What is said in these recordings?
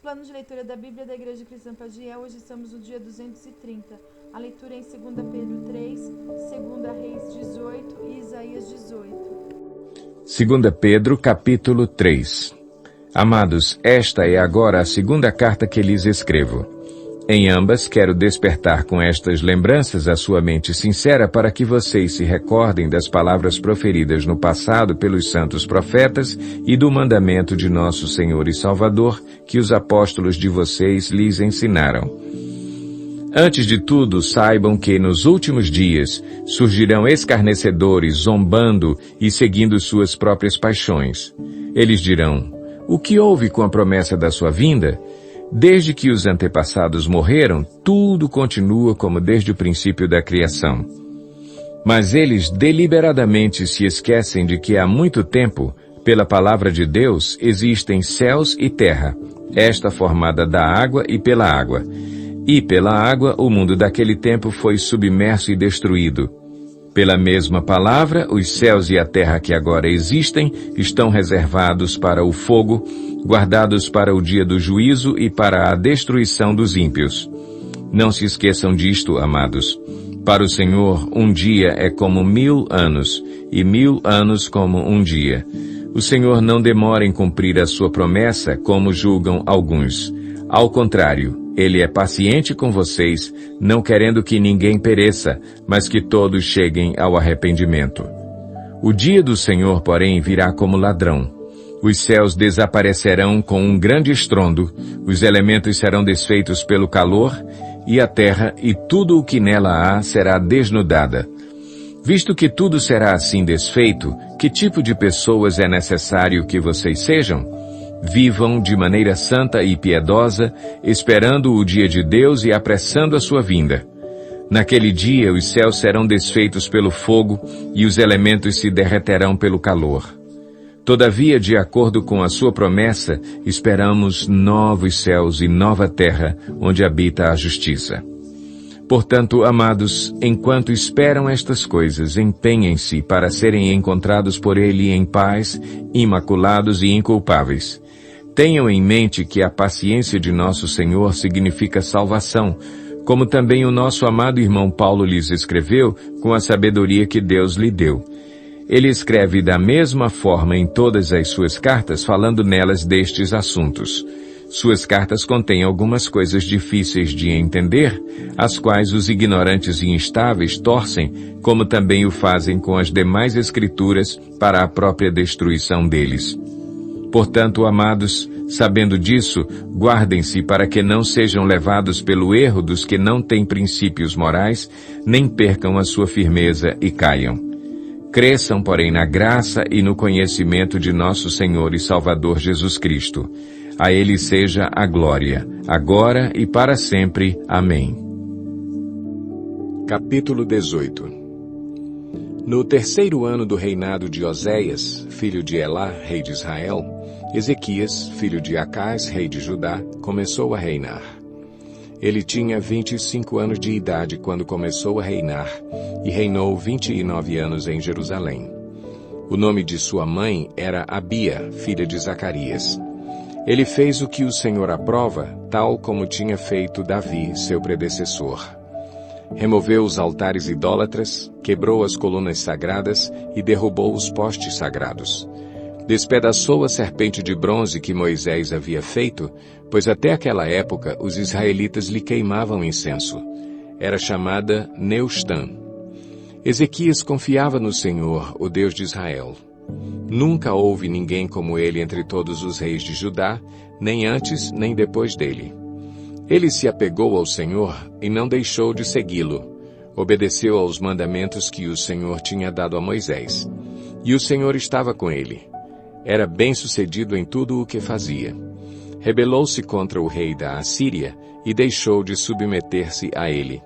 Plano de leitura da Bíblia da Igreja Cristã Padiel. Hoje estamos no dia 230. A leitura é em 2 Pedro 3, 2 Reis 18 e Isaías 18. 2 Pedro, capítulo 3. Amados, esta é agora a segunda carta que lhes escrevo. Em ambas, quero despertar com estas lembranças a sua mente sincera para que vocês se recordem das palavras proferidas no passado pelos santos profetas e do mandamento de nosso Senhor e Salvador que os apóstolos de vocês lhes ensinaram. Antes de tudo, saibam que nos últimos dias surgirão escarnecedores, zombando e seguindo suas próprias paixões. Eles dirão: o que houve com a promessa da sua vinda? Desde que os antepassados morreram, tudo continua como desde o princípio da criação. Mas eles deliberadamente se esquecem de que há muito tempo, pela palavra de Deus, existem céus e terra, esta formada da água e pela água. E pela água o mundo daquele tempo foi submerso e destruído. Pela mesma palavra, os céus e a terra que agora existem estão reservados para o fogo, guardados para o dia do juízo e para a destruição dos ímpios. Não se esqueçam disto, amados. Para o Senhor, um dia é como 1000 anos, e 1000 anos como um dia. O Senhor não demora em cumprir a sua promessa, como julgam alguns. Ao contrário, Ele é paciente com vocês, não querendo que ninguém pereça, mas que todos cheguem ao arrependimento. O dia do Senhor, porém, virá como ladrão. Os céus desaparecerão com um grande estrondo, os elementos serão desfeitos pelo calor, e a terra e tudo o que nela há será desnudada. Visto que tudo será assim desfeito, que tipo de pessoas é necessário que vocês sejam? Vivam de maneira santa e piedosa, esperando o dia de Deus e apressando a sua vinda. Naquele dia os céus serão desfeitos pelo fogo e os elementos se derreterão pelo calor. Todavia, de acordo com a sua promessa, esperamos novos céus e nova terra, onde habita a justiça. Portanto, amados, enquanto esperam estas coisas, empenhem-se para serem encontrados por Ele em paz, imaculados e inculpáveis. Tenham em mente que a paciência de nosso Senhor significa salvação, como também o nosso amado irmão Paulo lhes escreveu com a sabedoria que Deus lhe deu. Ele escreve da mesma forma em todas as suas cartas, falando nelas destes assuntos. Suas cartas contêm algumas coisas difíceis de entender, as quais os ignorantes e instáveis torcem, como também o fazem com as demais escrituras para a própria destruição deles. Portanto, amados, sabendo disso, guardem-se para que não sejam levados pelo erro dos que não têm princípios morais, nem percam a sua firmeza e caiam. Cresçam, porém, na graça e no conhecimento de nosso Senhor e Salvador Jesus Cristo. A Ele seja a glória, agora e para sempre. Amém. Capítulo 18. No terceiro ano do reinado de Oséias, filho de Elá, rei de Israel, Ezequias, filho de Acás, rei de Judá, começou a reinar. Ele tinha 25 anos de idade quando começou a reinar, e reinou 29 anos em Jerusalém. O nome de sua mãe era Abia, filha de Zacarias. Ele fez o que o Senhor aprova, tal como tinha feito Davi, seu predecessor. Removeu os altares idólatras, quebrou as colunas sagradas e derrubou os postes sagrados. Despedaçou a serpente de bronze que Moisés havia feito, pois até aquela época os israelitas lhe queimavam incenso. Era chamada Neustã. Ezequias confiava no Senhor, o Deus de Israel. Nunca houve ninguém como ele entre todos os reis de Judá, nem antes nem depois dele. Ele se apegou ao Senhor e não deixou de segui-lo. Obedeceu aos mandamentos que o Senhor tinha dado a Moisés. E o Senhor estava com ele. Era bem-sucedido em tudo o que fazia. Rebelou-se contra o rei da Assíria e deixou de submeter-se a ele.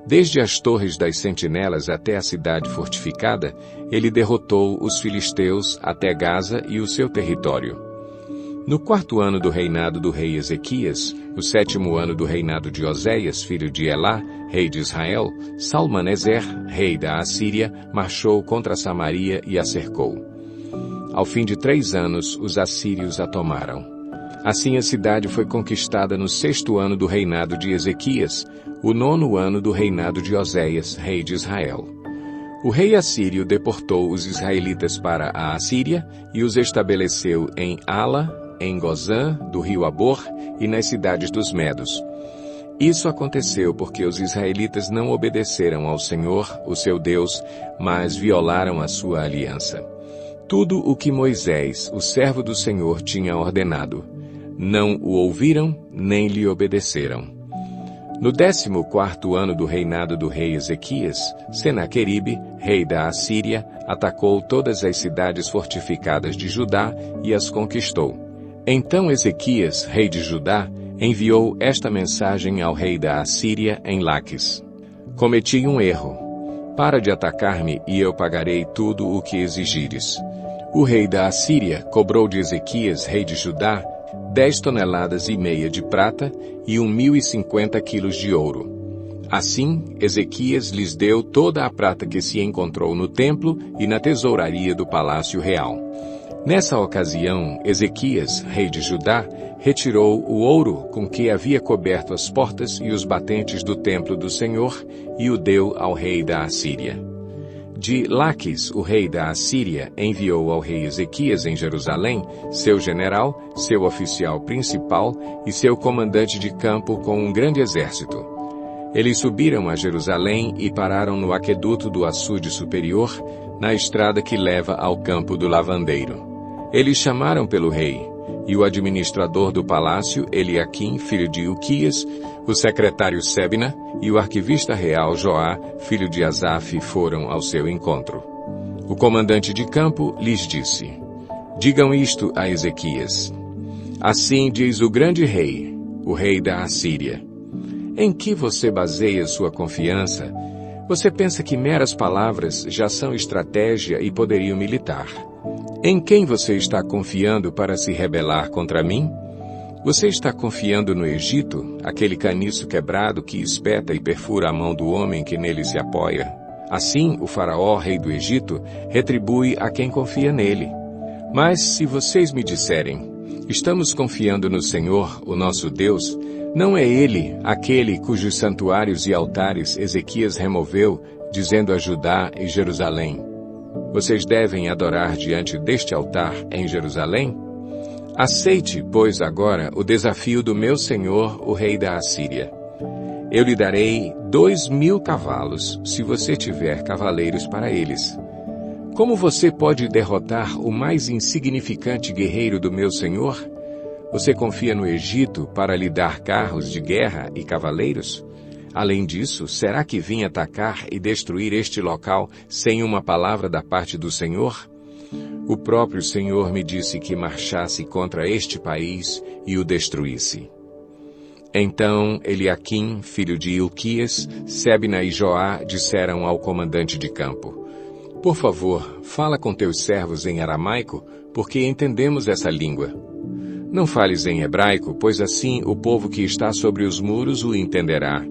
Desde as torres das sentinelas até a cidade fortificada, ele derrotou os filisteus até Gaza e o seu território. No 4º ano do reinado do rei Ezequias, o 7º ano do reinado de Oséias, filho de Elá, rei de Israel, Salmaneser, rei da Assíria, marchou contra Samaria e a cercou. Ao fim de 3 anos, os assírios a tomaram. Assim a cidade foi conquistada no 6º ano do reinado de Ezequias, o 9º ano do reinado de Oséias, rei de Israel. O rei assírio deportou os israelitas para a Assíria e os estabeleceu em Ala, em Gozã, do rio Abor e nas cidades dos Medos. Isso aconteceu porque os israelitas não obedeceram ao Senhor, o seu Deus, mas violaram a sua aliança. Tudo o que Moisés, o servo do Senhor, tinha ordenado. Não o ouviram, nem lhe obedeceram. No 14º ano do reinado do rei Ezequias, Senaqueribe, rei da Assíria, atacou todas as cidades fortificadas de Judá e as conquistou. Então Ezequias, rei de Judá, enviou esta mensagem ao rei da Assíria em Laquis: Cometi um erro. Para de atacar-me e eu pagarei tudo o que exigires. O rei da Assíria cobrou de Ezequias, rei de Judá, 10,5 toneladas de prata e 1.050 quilos de ouro. Assim, Ezequias lhes deu toda a prata que se encontrou no templo e na tesouraria do palácio real. Nessa ocasião, Ezequias, rei de Judá, retirou o ouro com que havia coberto as portas e os batentes do templo do Senhor e o deu ao rei da Assíria. De Laquis, o rei da Assíria enviou ao rei Ezequias em Jerusalém seu general, seu oficial principal e seu comandante de campo com um grande exército. Eles subiram a Jerusalém e pararam no aqueduto do açude superior, na estrada que leva ao campo do lavandeiro. Eles chamaram pelo rei, e o administrador do palácio, Eliaquim, filho de Ilquias, o secretário Sebna e o arquivista real Joá, filho de Asaf, foram ao seu encontro. O comandante de campo lhes disse: Digam isto a Ezequias. Assim diz o grande rei, o rei da Assíria. Em que você baseia sua confiança? Você pensa que meras palavras já são estratégia e poderio militar. Em quem você está confiando para se rebelar contra mim? Você está confiando no Egito, aquele caniço quebrado que espeta e perfura a mão do homem que nele se apoia? Assim, o faraó, rei do Egito, retribui a quem confia nele. Mas se vocês me disserem, estamos confiando no Senhor, o nosso Deus, não é Ele aquele cujos santuários e altares Ezequias removeu, dizendo a Judá e Jerusalém: Vocês devem adorar diante deste altar em Jerusalém? Aceite, pois, agora o desafio do meu senhor, o rei da Assíria. Eu lhe darei 2.000 cavalos, se você tiver cavaleiros para eles. Como você pode derrotar o mais insignificante guerreiro do meu senhor? Você confia no Egito para lhe dar carros de guerra e cavaleiros? Além disso, será que vim atacar e destruir este local sem uma palavra da parte do Senhor? O próprio Senhor me disse que marchasse contra este país e o destruísse. Então Eliaquim, filho de Ilquias, Sebna e Joá disseram ao comandante de campo: Por favor, fala com teus servos em aramaico, porque entendemos essa língua. Não fales em hebraico, pois assim o povo que está sobre os muros o entenderá.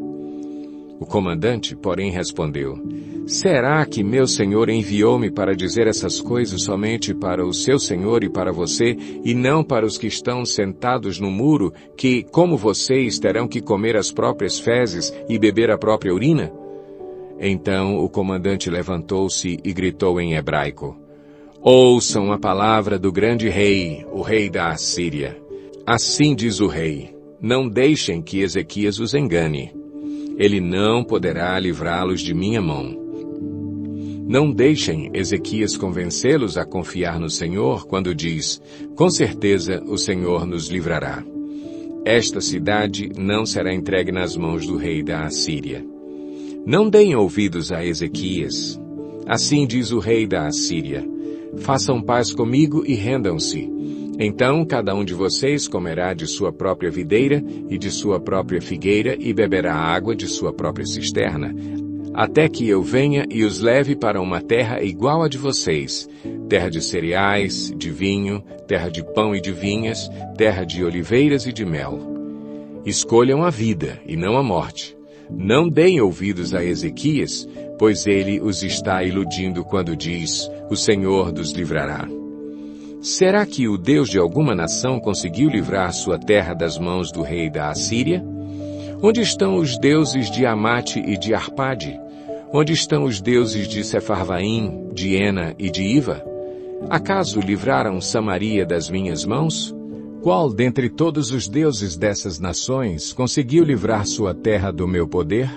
O comandante, porém, respondeu: Será que meu senhor enviou-me para dizer essas coisas somente para o seu senhor e para você, e não para os que estão sentados no muro, que, como vocês, terão que comer as próprias fezes e beber a própria urina? Então o comandante levantou-se e gritou em hebraico: Ouçam a palavra do grande rei, o rei da Assíria. Assim diz o rei: Não deixem que Ezequias os engane. Ele não poderá livrá-los de minha mão. Não deixem Ezequias convencê-los a confiar no Senhor quando diz: Com certeza o Senhor nos livrará. Esta cidade não será entregue nas mãos do rei da Assíria. Não deem ouvidos a Ezequias. Assim diz o rei da Assíria: Façam paz comigo e rendam-se. Então cada um de vocês comerá de sua própria videira e de sua própria figueira e beberá água de sua própria cisterna, até que eu venha e os leve para uma terra igual à de vocês, terra de cereais, de vinho, terra de pão e de vinhas, terra de oliveiras e de mel. Escolham a vida e não a morte. Não deem ouvidos a Ezequias, pois ele os está iludindo quando diz: O Senhor nos livrará. Será que o Deus de alguma nação conseguiu livrar sua terra das mãos do rei da Assíria? Onde estão os deuses de Amate e de Arpade? Onde estão os deuses de Sefarvaim, de Ena e de Iva? Acaso livraram Samaria das minhas mãos? Qual dentre todos os deuses dessas nações conseguiu livrar sua terra do meu poder?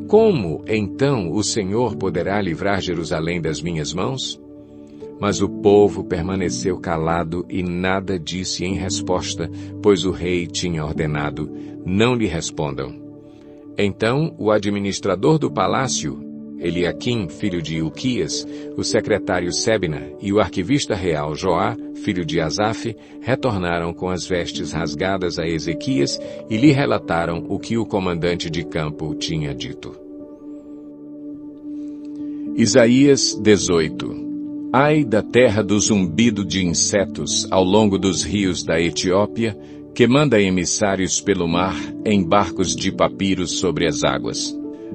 Como, então, o Senhor poderá livrar Jerusalém das minhas mãos? Mas o povo permaneceu calado e nada disse em resposta, pois o rei tinha ordenado: não lhe respondam. Então o administrador do palácio, Eliaquim, filho de Ilquias, o secretário Sebna e o arquivista real Joá, filho de Asaf, retornaram com as vestes rasgadas a Ezequias e lhe relataram o que o comandante de campo tinha dito. Isaías 18. Ai da terra do zumbido de insetos ao longo dos rios da Etiópia, que manda emissários pelo mar em barcos de papiros sobre as águas.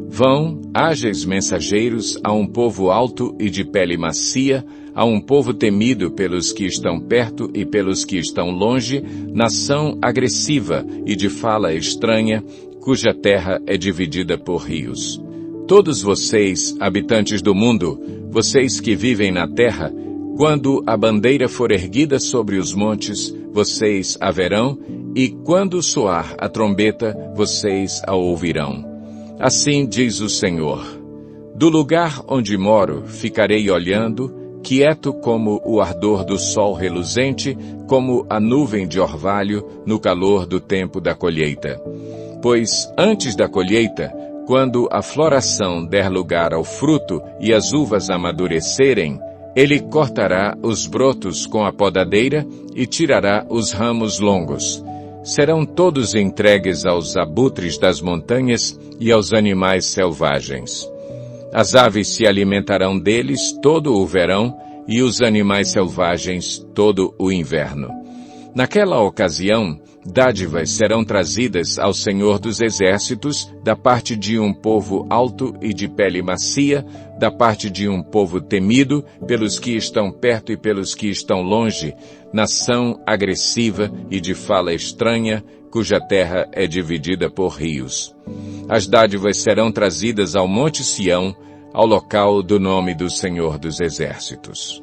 Vão, ágeis mensageiros, a um povo alto e de pele macia, a um povo temido pelos que estão perto e pelos que estão longe, nação agressiva e de fala estranha, cuja terra é dividida por rios. Todos vocês, habitantes do mundo, vocês que vivem na terra, quando a bandeira for erguida sobre os montes, vocês a verão, e quando soar a trombeta, vocês a ouvirão. Assim diz o Senhor: do lugar onde moro, ficarei olhando, quieto como o ardor do sol reluzente, como a nuvem de orvalho no calor do tempo da colheita. Pois antes da colheita, quando a floração der lugar ao fruto e as uvas amadurecerem, ele cortará os brotos com a podadeira e tirará os ramos longos. Serão todos entregues aos abutres das montanhas e aos animais selvagens. As aves se alimentarão deles todo o verão e os animais selvagens todo o inverno. Naquela ocasião, dádivas serão trazidas ao Senhor dos Exércitos da parte de um povo alto e de pele macia, da parte de um povo temido pelos que estão perto e pelos que estão longe, nação agressiva e de fala estranha, cuja terra é dividida por rios. As dádivas serão trazidas ao Monte Sião, ao local do nome do Senhor dos Exércitos.